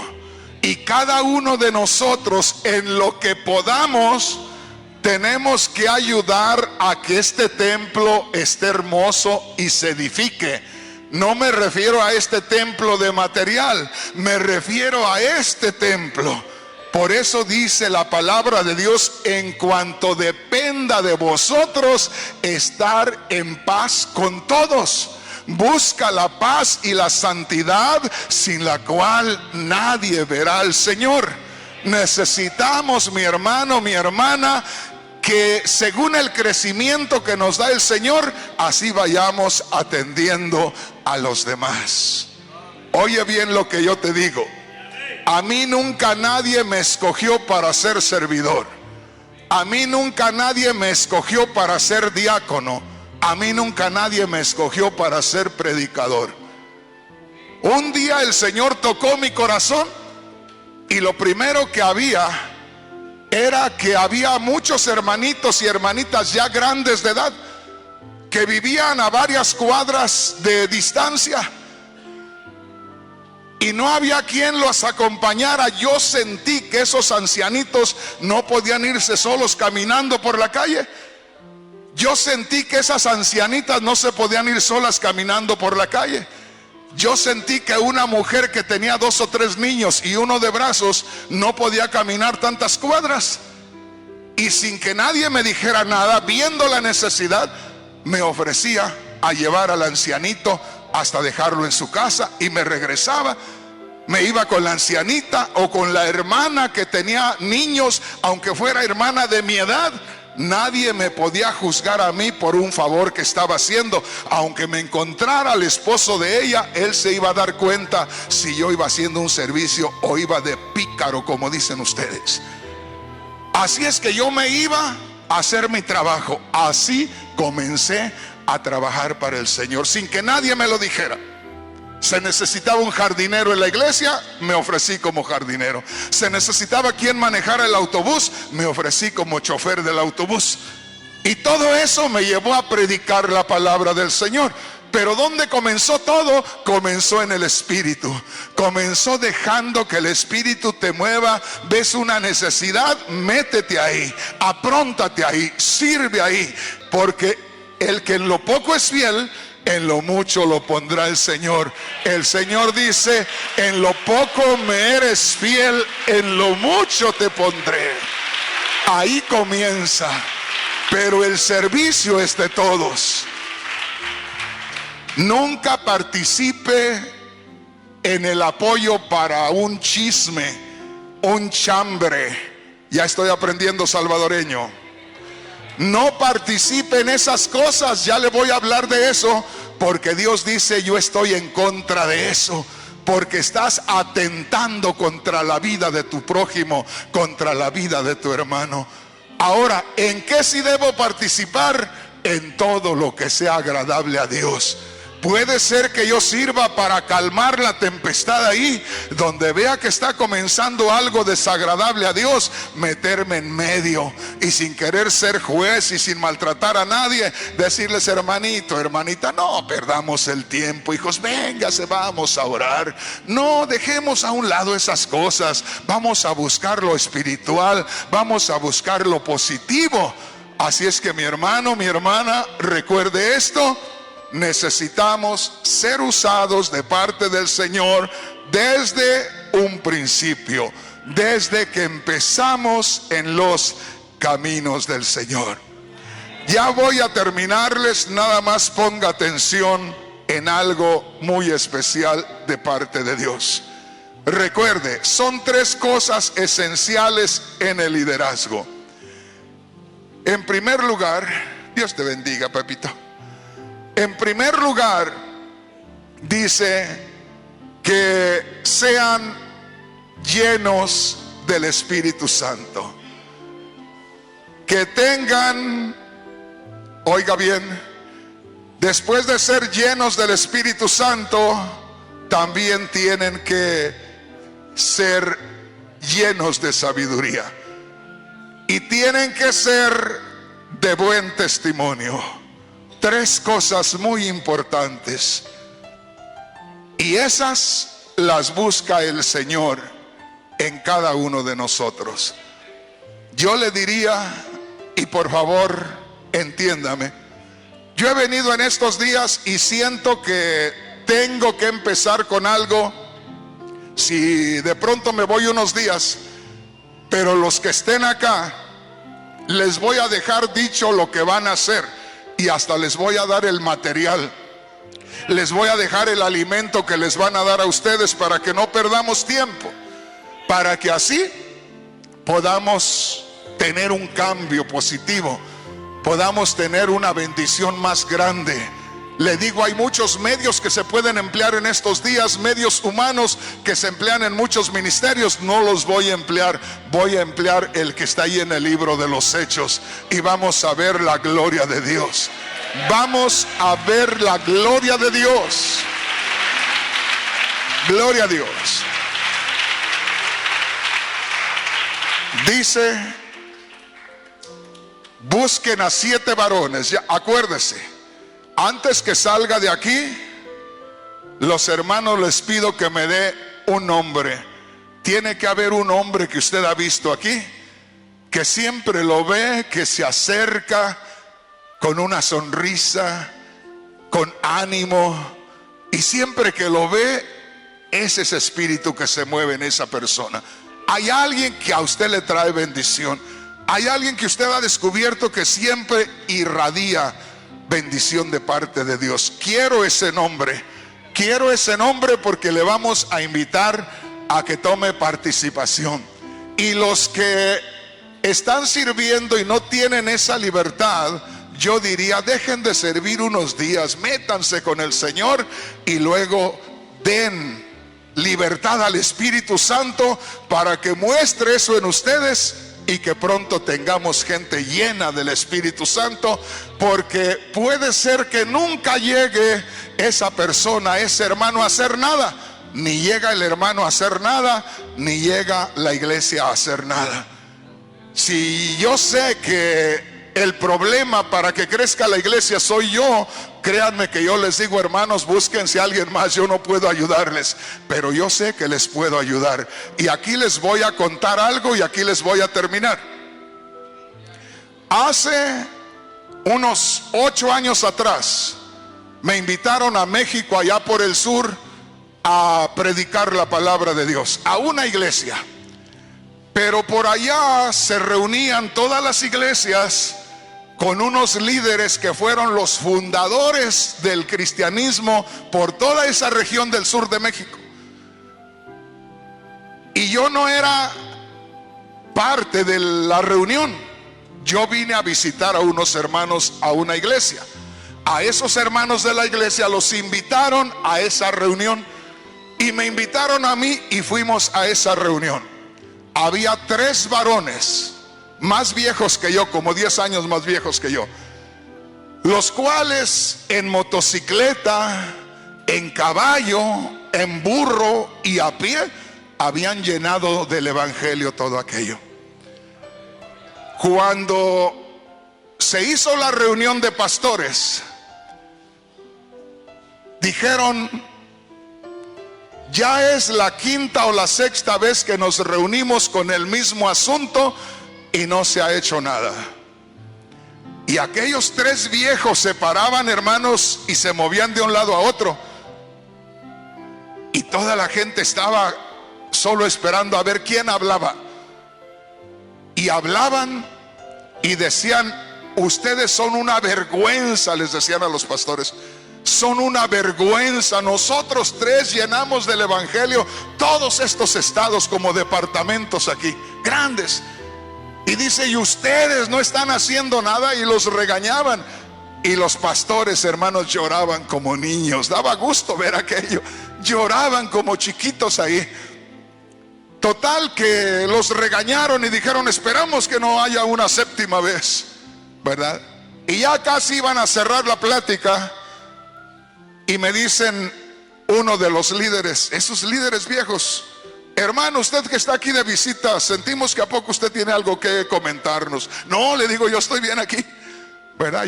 y cada uno de nosotros, en lo que podamos, tenemos que ayudar a que este templo esté hermoso y se edifique. No me refiero a este templo de material, me refiero a este templo. Por eso dice la palabra de Dios: en cuanto dependa de vosotros, estar en paz con todos. Busca la paz y la santidad, sin la cual nadie verá al Señor. Necesitamos, mi hermano, mi hermana, que según el crecimiento que nos da el Señor, así vayamos atendiendo a los demás. Oye bien lo que yo te digo. A mí nunca nadie me escogió para ser servidor. A mí nunca nadie me escogió para ser diácono. A mí nunca nadie me escogió para ser predicador. Un día el Señor tocó mi corazón y lo primero que había era que había muchos hermanitos y hermanitas ya grandes de edad que vivían a varias cuadras de distancia y no había quien los acompañara. Yo sentí que esos ancianitos no podían irse solos caminando por la calle. Yo sentí que esas ancianitas no se podían ir solas caminando por la calle. Yo sentí que una mujer que tenía 2 o 3 niños y uno de brazos no podía caminar tantas cuadras. Y sin que nadie me dijera nada, viendo la necesidad, me ofrecía a llevar al ancianito hasta dejarlo en su casa y me regresaba. me iba con la ancianita o con la hermana que tenía niños, aunque fuera hermana de mi edad. Nadie me podía juzgar a mí por un favor que estaba haciendo. Aunque me encontrara al esposo de ella, él se iba a dar cuenta si yo iba haciendo un servicio o iba de pícaro, como dicen ustedes. Así es que yo me iba a hacer mi trabajo. Así comencé a trabajar para el Señor, sin que nadie me lo dijera. Se necesitaba un jardinero en la iglesia, me ofrecí como jardinero. Se necesitaba quien manejara el autobús, me ofrecí como chofer del autobús. Y todo eso me llevó a predicar la palabra del Señor. Pero ¿dónde comenzó todo? Comenzó en el Espíritu. Comenzó dejando que el Espíritu te mueva. Ves una necesidad, métete ahí, apróntate ahí, sirve ahí. Porque el que en lo poco es fiel, en lo mucho lo pondrá el Señor. El Señor dice: en lo poco me eres fiel, en lo mucho te pondré. Ahí comienza. Pero el servicio es de todos. Nunca participe en el apoyo para un chisme, un chambre. Ya estoy aprendiendo salvadoreño. No participe en esas cosas. Ya le voy a hablar de eso, porque Dios dice: yo estoy en contra de eso. Porque estás atentando contra la vida de tu prójimo, contra la vida de tu hermano. Ahora, ¿en qué sí debo participar? En todo lo que sea agradable a Dios. Puede ser que yo sirva para calmar la tempestad ahí, donde vea que está comenzando algo desagradable a Dios, meterme en medio y sin querer ser juez y sin maltratar a nadie, decirles: hermanito, hermanita, no perdamos el tiempo, hijos, véngase, vamos a orar. No dejemos a un lado esas cosas. Vamos a buscar lo espiritual, vamos a buscar lo positivo. Así es que mi hermano, mi hermana, recuerde esto: necesitamos ser usados de parte del Señor desde un principio, desde que empezamos en los caminos del Señor. Ya voy a terminarles, nada más ponga atención en algo muy especial de parte de Dios. Recuerde, son tres cosas esenciales en el liderazgo. En primer lugar, Dios te bendiga, Pepito. En primer lugar, dice que sean llenos del Espíritu Santo. Que tengan, oiga bien, después de ser llenos del Espíritu Santo, también tienen que ser llenos de sabiduría. Y tienen que ser de buen testimonio. Tres cosas muy importantes, y esas las busca el Señor en cada uno de nosotros. Yo le diría, y por favor entiéndame, yo he venido en estos días y siento que tengo que empezar con algo. Si de pronto me voy unos días, pero los que estén acá les voy a dejar dicho lo que van a hacer. Y hasta les voy a dar el material. Les voy a dejar el alimento que les van a dar a ustedes, para que no perdamos tiempo, para que así podamos tener un cambio positivo, podamos tener una bendición más grande. Le digo, hay muchos medios que se pueden emplear en estos días, medios humanos que se emplean en muchos ministerios. No los voy a emplear, voy a emplear el que está ahí en el libro de los Hechos, y vamos a ver la gloria de Dios. Vamos a ver la gloria de Dios. Gloria a Dios. Dice: busquen a 7 varones. Ya, acuérdese, antes que salga de aquí, los hermanos les pido que me dé un nombre. Tiene que haber un hombre que usted ha visto aquí, que siempre lo ve, que se acerca con una sonrisa, con ánimo, y siempre que lo ve es ese espíritu que se mueve en esa persona. Hay alguien que a usted le trae bendición. Hay alguien que usted ha descubierto que siempre irradia bendición de parte de Dios. Quiero ese nombre. Quiero ese nombre porque le vamos a invitar a que tome participación. Y los que están sirviendo y no tienen esa libertad, yo diría, dejen de servir unos días, métanse con el Señor y luego den libertad al Espíritu Santo para que muestre eso en ustedes y que pronto tengamos gente llena del Espíritu Santo, porque puede ser que nunca llegue esa persona, ese hermano, a hacer nada. Ni llega el hermano a hacer nada, ni llega la iglesia a hacer nada. Si yo sé que el problema para que crezca la iglesia soy yo, créanme que yo les digo, hermanos, búsquense a alguien más, yo no puedo ayudarles, pero yo sé que les puedo ayudar. Y aquí les voy a contar algo y aquí les voy a terminar. Hace unos 8 años atrás me invitaron a México, allá por el sur, a predicar la palabra de Dios a una iglesia. Pero por allá se reunían todas las iglesias con unos líderes que fueron los fundadores del cristianismo por toda esa región del sur de México. Y yo no era parte de la reunión. Yo vine a visitar a unos hermanos a una iglesia. A esos hermanos de la iglesia los invitaron a esa reunión y me invitaron a mí y fuimos a esa reunión. Había 3 varones más viejos que yo, como 10 años más viejos que yo, los cuales en motocicleta, en caballo, en burro y a pie habían llenado del evangelio todo aquello. Cuando se hizo la reunión de pastores, dijeron: ya es la 5ª o la 6ª vez que nos reunimos con el mismo asunto y no se ha hecho nada. Y aquellos 3 viejos se paraban, hermanos, y se movían de un lado a otro, y toda la gente estaba solo esperando a ver quién hablaba. Y hablaban y decían: ustedes son una vergüenza, les decían a los pastores, son una vergüenza. Nosotros 3 llenamos del evangelio todos estos estados como departamentos aquí, grandes. Y dice: y ustedes no están haciendo nada. Y los regañaban. Y los pastores, hermanos, lloraban como niños. Daba gusto ver aquello. Lloraban como chiquitos ahí. Total que los regañaron y dijeron: esperamos que no haya una 7ª vez, ¿verdad? Y ya casi iban a cerrar la plática. Y me dicen uno de los líderes, esos líderes viejos: hermano, usted que está aquí de visita, sentimos que a poco usted tiene algo que comentarnos. No, le digo, yo estoy bien aquí, ¿verdad?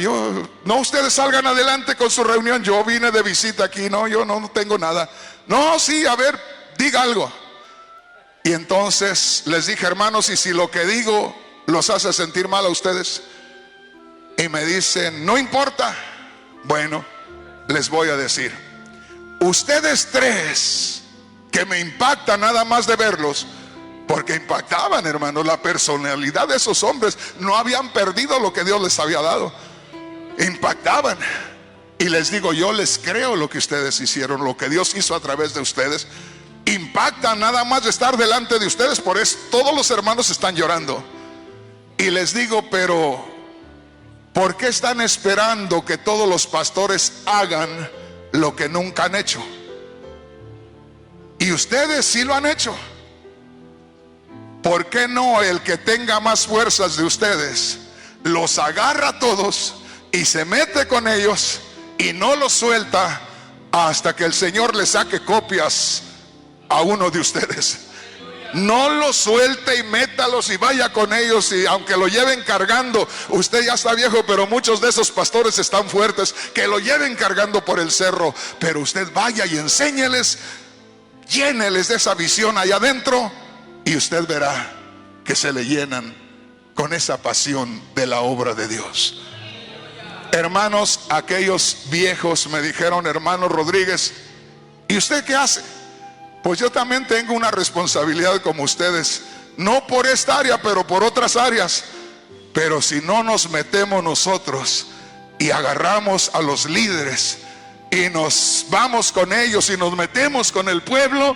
No, ustedes salgan adelante con su reunión, yo vine de visita aquí, no, yo no tengo nada. No, sí, a ver, diga algo. Y entonces les dije: hermanos, ¿y si lo que digo los hace sentir mal a ustedes? Y me dicen: no importa. Bueno, les voy a decir, ustedes 3 que me impactan nada más de verlos, porque impactaban, hermanos, la personalidad de esos hombres, no habían perdido lo que Dios les había dado, impactaban. Y les digo, yo les creo lo que ustedes hicieron, lo que Dios hizo a través de ustedes. Impactan nada más de estar delante de ustedes, por eso todos los hermanos están llorando. Y les digo, pero ¿por qué están esperando que todos los pastores hagan lo que nunca han hecho? Y ustedes sí lo han hecho. ¿Por qué no el que tenga más fuerzas de ustedes los agarra a todos y se mete con ellos y no los suelta hasta que el Señor le saque copias a uno de ustedes? No los suelte y métalos y vaya con ellos, y aunque lo lleven cargando, usted ya está viejo, pero muchos de esos pastores están fuertes, que lo lleven cargando por el cerro, pero usted vaya y enséñeles, lléneles de esa visión allá adentro, y usted verá que se le llenan con esa pasión de la obra de Dios. Hermanos, aquellos viejos me dijeron: hermano Rodríguez, ¿y usted qué hace? Pues yo también tengo una responsabilidad como ustedes, no por esta área, pero por otras áreas. Pero si no nos metemos nosotros y agarramos a los líderes y nos vamos con ellos y nos metemos con el pueblo,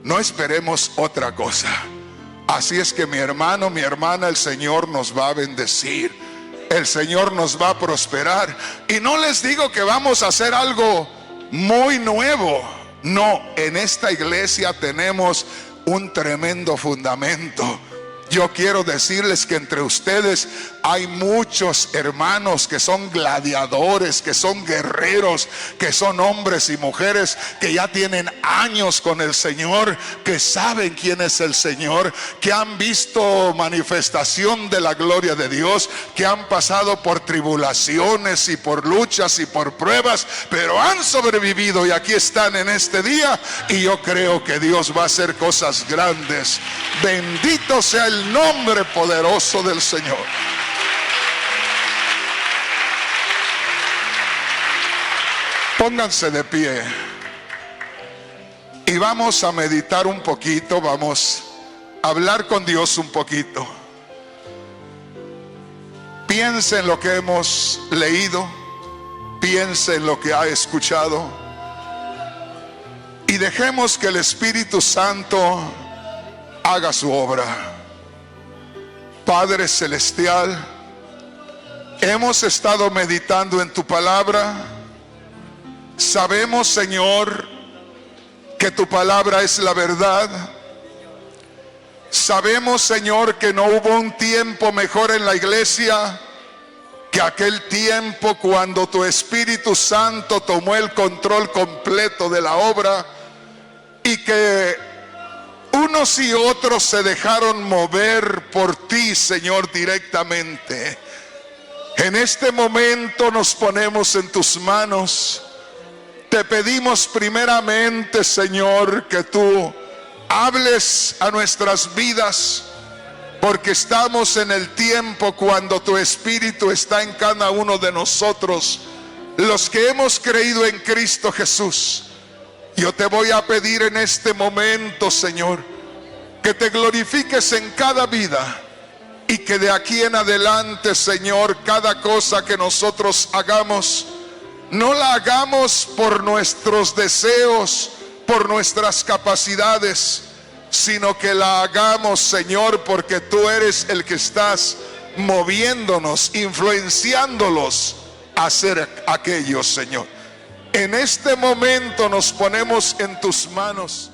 no esperemos otra cosa. Así es que mi hermano, mi hermana, el Señor nos va a bendecir, el Señor nos va a prosperar. Y no les digo que vamos a hacer algo muy nuevo. No, en esta iglesia tenemos un tremendo fundamento. Yo quiero decirles que entre ustedes hay muchos hermanos que son gladiadores, que son guerreros, que son hombres y mujeres que ya tienen años con el Señor, que saben quién es el Señor, que han visto manifestación de la gloria de Dios, que han pasado por tribulaciones y por luchas y por pruebas, pero han sobrevivido y aquí están en este día. Y yo creo que Dios va a hacer cosas grandes. Bendito sea el nombre poderoso del Señor. Pónganse de pie y vamos a meditar un poquito, vamos a hablar con Dios un poquito. Piense en lo que hemos leído, piense en lo que ha escuchado y dejemos que el Espíritu Santo haga su obra. Padre Celestial, hemos estado meditando en tu palabra. Sabemos, Señor, que tu palabra es la verdad. Sabemos, Señor, que no hubo un tiempo mejor en la iglesia que aquel tiempo cuando tu Espíritu Santo tomó el control completo de la obra y que unos y otros se dejaron mover por ti, Señor, directamente. En este momento nos ponemos en tus manos. Te pedimos primeramente, Señor, que tú hables a nuestras vidas, porque estamos en el tiempo cuando tu Espíritu está en cada uno de nosotros, los que hemos creído en Cristo Jesús. Yo te voy a pedir en este momento, Señor, que te glorifiques en cada vida y que de aquí en adelante, Señor, cada cosa que nosotros hagamos, no la hagamos por nuestros deseos, por nuestras capacidades, sino que la hagamos, Señor, porque tú eres el que estás moviéndonos, influenciándolos a hacer aquello, Señor. En este momento nos ponemos en tus manos.